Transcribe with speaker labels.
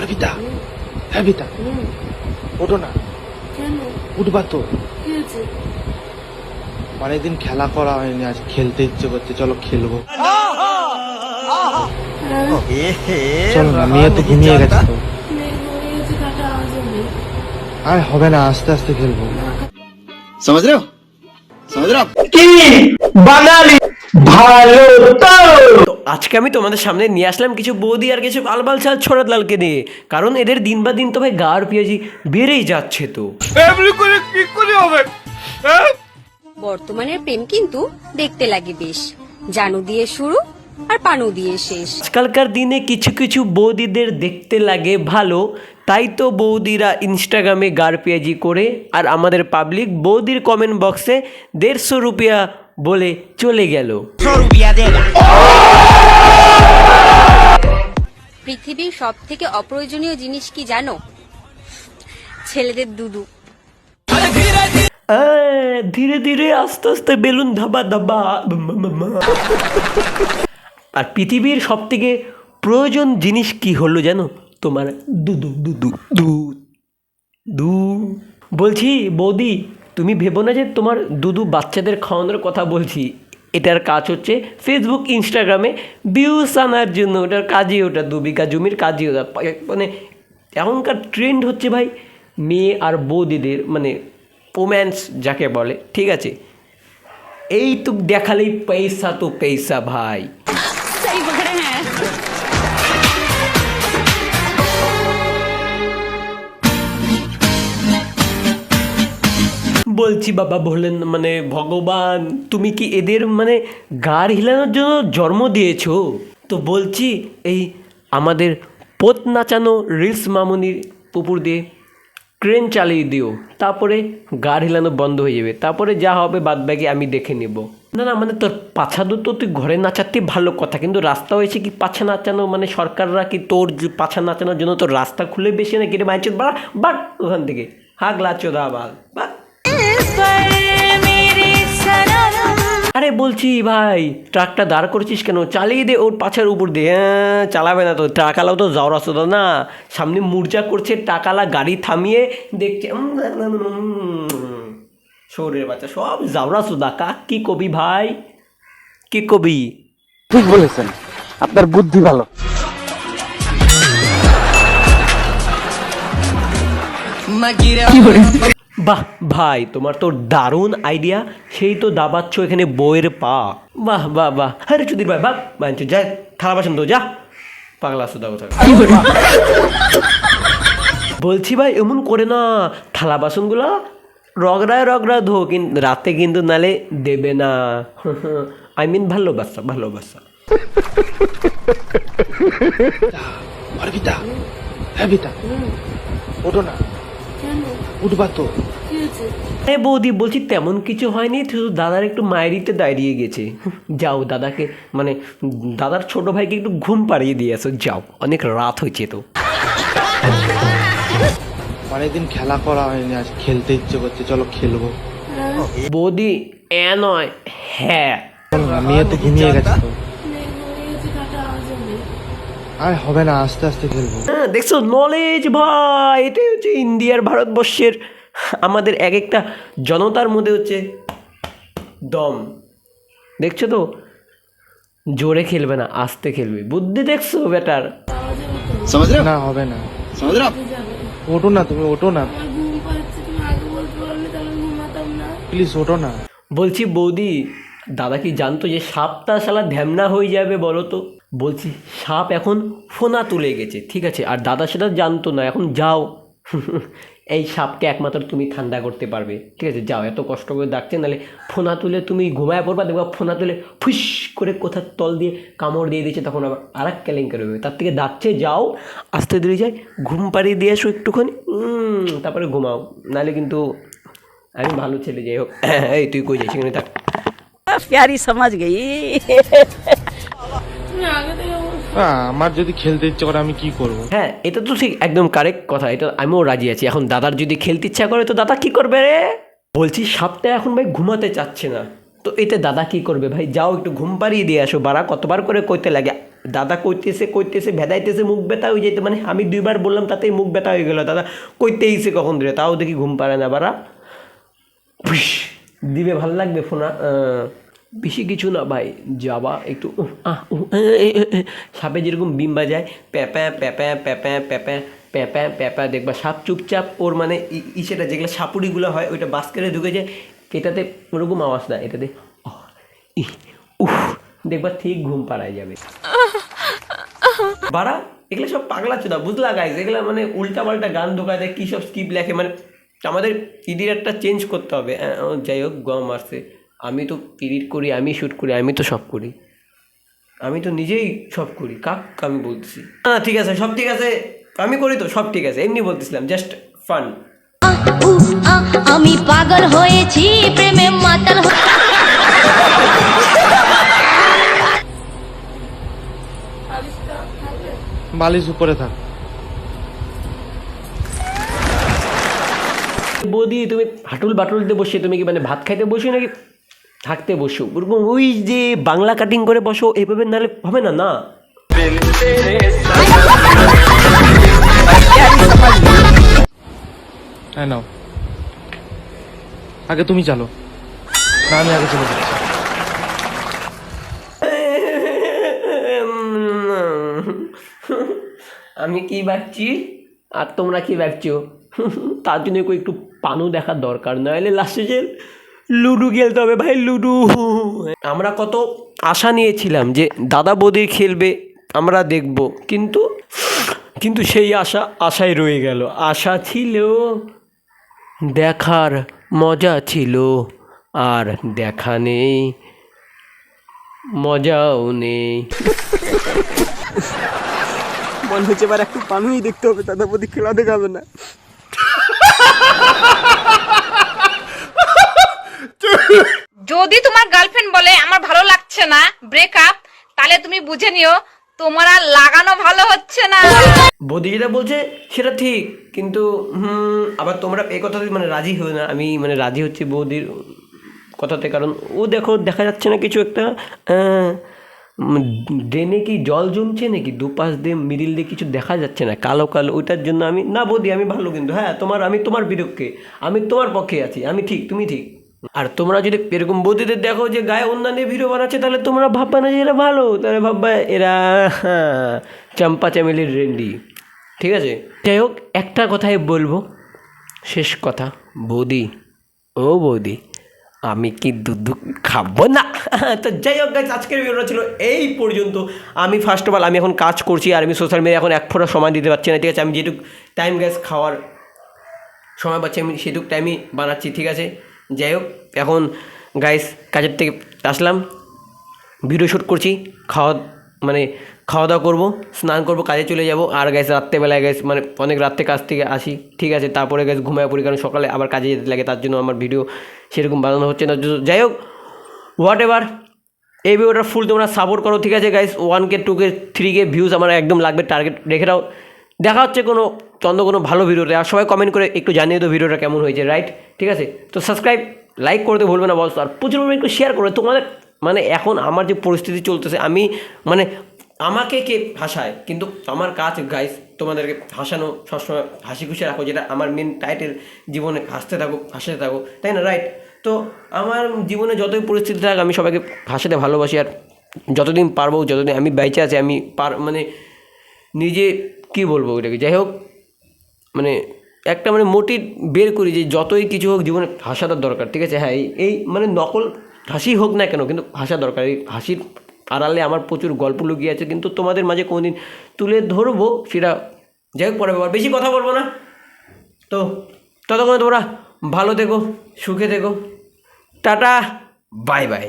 Speaker 1: অর্পিতা, হ্যাঁ বিতা, ওঠো না।
Speaker 2: কেন?
Speaker 1: উঠবা তো।
Speaker 2: কি হয়েছে?
Speaker 1: অনেকদিন খেলা করা হয়নি, আজ খেলতে ইচ্ছে করছে, চলো খেলবো। চলো না, মেয়ে তো ঘুমিয়ে গেছে তো। আর হবে না, আস্তে আস্তে খেলবো।
Speaker 3: समझ रहे हो समझ रहे हो
Speaker 4: তো আজকে আমি তোমাদের সামনে নিয়ে আসলাম কিছু বৌদি আর কিছু আলবাল ছাল ছোড়া লালকে নিয়ে, কারণ এদের দিন বা দিন তো ভাই গার পেঁয়াজি বেড়েই যাচ্ছে। তো
Speaker 5: বর্তমানের প্রেম কিন্তু দেখতে লাগে বেশ, জানু দিয়ে শুরু আর পানু দিয়ে শেষ।
Speaker 4: আজকালকার দিনে কিছু কিছু বৌদিদের দেখতে লাগে ভালো, তাই তো বৌদিরা ইনস্টাগ্রামে গার পেঁয়াজি করে আর আমাদের পাবলিক বৌদির কমেন্ট বক্সে 150 রুপিয়া বলে চলে গেল।
Speaker 5: পৃথিবীর সব থেকে অপ্রয়োজনীয় জিনিস কি জানো? ছেলেদের দুদু।
Speaker 4: ধীরে ধীরে আস্তে আস্তে বেলুন ধাবা ধাবা। আর পৃথিবীর সব থেকে প্রয়োজন জিনিস কি হলো জানো? তোমার দুধু দুধু দুধ দুধ। বলছি বৌদি, তুমি ভেবো না যে তোমার দুধু বাচ্চাদের খাওয়ানোর কথা বলছি। এটার কাজ হচ্ছে ফেসবুক ইনস্টাগ্রামে ভিউস আনার জন্য। ওটার কাজই ওটা, 2 বিঘা জমির কাজই ওটা। মানে এখনকার ট্রেন্ড হচ্ছে ভাই মেয়ে আর বৌদিদের, মানে রোম্যান্স যাকে বলে, ঠিক আছে? এই তো দেখালেই পয়সা তো পয়সা ভাই। বলছি বাবা বললেন, মানে ভগবান, তুমি কি এদের মানে গাড় হিলানোর জন্য জন্ম দিয়েছো? তো বলছি এই আমাদের পোত নাচানো রিলস মামুনির পুকুর দিয়ে ট্রেন চালিয়ে দিও, তারপরে গাড় হিলানো বন্ধ হয়ে যাবে। তারপরে যা হবে বাদবাকি আমি দেখে নেব। না না, মানে তোর পাছা দুটো তুই ঘরে নাচাতে ভালো কথা, কিন্তু রাস্তা হয়েছে কি পাছা নাচানো? মানে সরকাররা কি তোর পাছা নাচানোর জন্য তোর রাস্তা খুলে বেশি না কেটে মাইচে বাট ওখান থেকে হাগলা চোদা বাল বা। আরে বলছি ভাই, ট্রাকটা দাঁড় করেছিস কেন? চালিয়ে দে ওর পাছের উপর দিয়ে। হ্যাঁ, চালাবে না তো, ট্রাকালাও তো যাওয়ার আসতো না। সামনে মূর্ছা করছে, টাকালা গাড়ি থামিয়ে দেখছে শহরের বাচ্চা সব যাওরা সুদা। কাক কি কবি ভাই, কি কবি?
Speaker 1: ঠিক বলেছেন, আপনার বুদ্ধি ভালো।
Speaker 4: বাহ ভাই, তোমার তো দারুণ আইডিয়া। সেই তো দাবাচ্ছ এখানে বইয়ের পা। বাহ বাহ বাহ। আরে চুদির ভাই বাহ মানছো, যা থালা বাসন তো যা, পাগলা সুদা কথা। বলছি ভাই এমন করে না, থালা বাসনগুলা রগড়া ধো, কিন্তু রাতে কিন্তু নালে দেবে না। আই মিন ভালোবাসা ভালোবাসা।
Speaker 1: অর্পিতা, হ্যাঁ বিতা, ওঠো না।
Speaker 2: কেন?
Speaker 1: উঠবা তো।
Speaker 2: কি হয়েছে?
Speaker 4: আরে বৌদি বলছি তেমন কিছু হয়নি, শুধু দাদার একটু মায়েরিতে দাঁড়িয়ে গেছে। যাও দাদাকে, মানে দাদার ছোট ভাইকে একটু ঘুম পাড়িয়ে দিয়ে আসো, যাও, অনেক রাত হয়েছে তো।
Speaker 1: অনেকদিন খেলা করা হয়নি, আজ খেলতে ইচ্ছে করছে, চলো খেলবো।
Speaker 4: বৌদি এ নয় হ্যাঁ।
Speaker 1: চলো না, মেয়ে তো ঘুমিয়ে গেছে তো। আর হবে না, আস্তে আস্তে খেলবো।
Speaker 4: হ্যাঁ দেখছো, নলেজ ভাই, এটাই হচ্ছে ইন্ডিয়ার ভারতবর্ষের আমাদের এক একটা জনতার মধ্যে হচ্ছে দম। দেখছো তো, জোরে খেলবে না, আস্তে খেলবে। বুদ্ধি দেখছো বেটার?
Speaker 3: समझ रहे हो
Speaker 1: না হবে না,
Speaker 3: समझ रहे हो
Speaker 1: ওঠো না, তুমি ওঠো না,
Speaker 2: ঘুম পাচ্ছে, তুমি আগে বলতে পারলে তাহলে ঘুমাতাম না।
Speaker 1: প্লিজ ওঠো না।
Speaker 4: বলছি বৌদি, দাদা কি জানতো যে সাপটা শালা ধ্যামনা হয়ে যাবে বলো তো? বলছি সাপ এখন ফোনা তুলে গেছে, ঠিক আছে? আর দাদা সেটা জানতো না। এখন যাও, এই সাপকে একমাত্র তুমি ঠান্ডা করতে পারবে, ঠিক আছে? যাও, এত কষ্ট করে ডাকছে, নাহলে ফোনা তুলে তুমি ঘুমায় পড়বা, দেখবা ফোনা তুলে ফুস করে কোথার তল দিয়ে কামড় দিয়ে দিচ্ছে, তখন আবার আর এক কেলেঙ্কারি হবে। তার থেকে ডাকছে, যাও আস্তে ধীরে যাই, ঘুম পাড়িয়ে দিয়ে আসো একটুখানি, তারপরে ঘুমাও, নাহলে কিন্তু আমি ভালো ছেলে। যাই হোক, এই তুই কই যাই, সেখানে থাক।
Speaker 6: प्यारी समझ गई।
Speaker 2: তুমি আগে থেকে
Speaker 1: আমার যদি খেলতে ইচ্ছে করে আমি কি করবো?
Speaker 4: হ্যাঁ, এটা তো ঠিক একদম কারেক্ট কথা, এটা আমিও রাজি আছি। এখন দাদার যদি খেলতে ইচ্ছা করে তো দাদা কি করবে রে? বলছি সাপটা এখন ভাই ঘুমাতে চাচ্ছে না, তো তো এতে দাদা কি করবে ভাই? যাও একটু ঘুম পাড়িয়ে দিয়ে আসো। বাড়া কতবার করে কইতে লাগে, দাদা কইতেছে ভেদাইতেছে, মুখ ব্যথা হয়ে যেতে, মানে আমি 2বার বললাম তাতেই মুখ ব্যথা হয়ে গেল। দাদা কইতেইছে কখন ধরে, তাও দেখি ঘুম পাড়ে না। বাড়া দিবে ভাল লাগবে ফোনা, বেশি কিছু না ভাই, যাবা একটু সাপে যেরকম বিম বাজায় papa papa papa papa papa papa, দেখবা সাপ চুপচাপ ওর মানে ইসেটা যেগুলো সাপুড়িগুলো হয় ওইটা বাস্কেটে ঢুকে যায়, এটাতে ওরকম আওয়াজ না, এটাতে উফ দেখবা ঠিক ঘুম পাড়ায় যাবে। বাড়া এগুলো সব পাগলা চোদা, বুঝলা গাইজ? এগুলো মানে উল্টা পাল্টা গান ঢোকায় দেয়, কী সব স্কিপ লেখে, মানে আমাদের এডিট একটা চেঞ্জ করতে হবে। যাই হোক, গম আসছে, আমি তো এডিট করি, আমি শ্যুট করি, আমি তো সব করি, আমি তো নিজেই সব করি, কাক আমি বলতেছি। ঠিক আছে, সব ঠিক আছে, আমি করি তো, সব ঠিক আছে, এমনি বলতেছিলাম, জাস্ট ফান।
Speaker 7: আমি পাগল হয়েছি প্রেমে মাতাল
Speaker 2: আবিষ্কার থাকবে।
Speaker 1: বালিশ উপরে থাক।
Speaker 4: বৌদি তুমি হাঁটুল বাটুলতে বসে তুমি কি মানে ভাত খাইতে বসো নাকি থাকতে বসো? ওরকম ওই যে বাংলা কাটিং করে বসো এভাবে, নাহলে হবে না। না
Speaker 1: হ্যাঁ নাও, আগে তুমি চালো না, আমি আগে চলে যাচ্ছি।
Speaker 4: আমি কি ভাবছি আর তোমরা কি ভাবছো? তার জন্য একটু পানু দেখার দরকার, নইলে লাস্টে যে লুডো খেলতে হবে ভাই, লুডো। আমরা কত আশা নিয়েছিলাম যে দাদা বৌদি খেলবে, আমরা দেখব, কিন্তু সেই আশায় রয়ে গেল। আশা ছিল, দেখার মজা ছিল, আর দেখা নেই, মজাও নেই।
Speaker 6: মনে হচ্ছে এবার একটু পানুই দেখতে হবে, দাদা বৌদি খেলা দেখাবে না।
Speaker 8: যদি তোমার গার্লফ্রেন্ড বলে আমার ভালো লাগছে না, ব্রেকআপ, তাহলে তুমি বুঝে নিও তোমার আর লাগানো ভালো হচ্ছে না।
Speaker 4: বৌদি যেটা বলছে সেটা ঠিক, কিন্তু আবার তোমরা এই কথাতে মানে রাজি হও না। আমি মানে রাজি হচ্ছি বৌদির কথাতে, কারণ ও দেখো দেখা যাচ্ছে না কিছু একটা ড্রেনে কি জল জমছে নাকি, দুপাশ দিয়ে মিডিল দিয়ে কিছু দেখা যাচ্ছে না, কালো কালো, ওইটার জন্য আমি না বৌদি আমি ভালো, কিন্তু হ্যাঁ আমি তোমার বিরুদ্ধে, আমি তোমার পক্ষে আছি, আমি ঠিক, তুমি ঠিক। আর তোমরা যদি এরকম বৌদিদের দেখো যে গায়ে অন্যান্য ভিডিও বানাচ্ছে, তাহলে তোমরা ভাববা না যে এরা ভালো, তাহলে ভাববা এরা চম্পা চামেলির রেন্ডি, ঠিক আছে? যাই হোক, একটা কথাই বলবো, শেষ কথা, বৌদি ও বৌদি, আমি কি দুধ খাবো না। তো যাই হোক গাইস, আজকের ভিডিওটা ছিল এই পর্যন্ত। আমি ফার্স্ট অফ অল আমি এখন কাজ করছি, আর আমি সোশ্যাল মিডিয়া এখন এক ফোঁটা সময় দিতে পারছি না, ঠিক আছে? আমি যেটুকু টাইম গ্যাস খাওয়ার সময় পাচ্ছি আমি সেটুকু টাইমই বানাচ্ছি, ঠিক আছে? যাই হোক, এখন গাইস কাজের থেকে আসলাম, ভিডিও শ্যুট করছি, খাওয়া দাওয়া করবো, স্নান করবো, কাজে চলে যাব। আর গাইস রাত্রেবেলায় গাইস মানে অনেক রাত্রে কাজ থেকে আসি, ঠিক আছে? তারপরে গাইস ঘুমায় পড়ি, কারণ সকালে আবার কাজে যেতে লাগে, তার জন্য আমার ভিডিও সেরকম বানানো হচ্ছে না। যাই হোক, হোয়াট এভার, এই ভিডিওটা ফুল তোমরা সাপোর্ট করো, ঠিক আছে guys? 1K 2K 3K views আমার একদম লাগবে, টার্গেট রেখে দাও। দেখা হচ্ছে কোনো ভালো ভিডিওতে, আর সবাই কমেন্ট করে একটু জানিয়ে দাও ভিডিওটা কেমন হয়েছে, রাইট? ঠিক আছে, তো সাবস্ক্রাইব লাইক করতে ভুলবে না বস, আর প্রচুর পরিমাণে একটু শেয়ার করো। তোমাদের মানে এখন আমার যে পরিস্থিতি চলতেছে, আমি মানে আমাকে কে হাসায়, কিন্তু আমার কাজ গাইস তোমাদেরকে হাসানো, সবসময় হাসি খুশি রাখো, যেটা আমার মেন টাইটেল, জীবনে হাসতে থাকো, তাই না? রাইট? তো আমার জীবনে যতই পরিস্থিতি থাক, আমি সবাইকে হাসাতে ভালোবাসি, আর যতদিন পারবো, যতদিন আমি বাইচে আছি, আমি মানে নিজে কী বলবো ওইটাকে, যাই হোক, মানে একটা মানে মোটিভ বের করি যে যতই কিছু হোক জীবনে হাসাটার দরকার, ঠিক আছে? হ্যাঁ, এই মানে নকল হাসি হোক না কেন, কিন্তু হাসা দরকার। এই হাসির আড়ালে আমার প্রচুর গল্প লুকিয়ে আছে, কিন্তু তোমাদের মাঝে কোনোদিন তুলে ধরবো সেটা, যাই হোক, পরে ব্যাপার, বেশি কথা বলবো না। তো ততক্ষণে তোমরা ভালো থেকো, সুখে থেকো, টাটা, বাই বাই।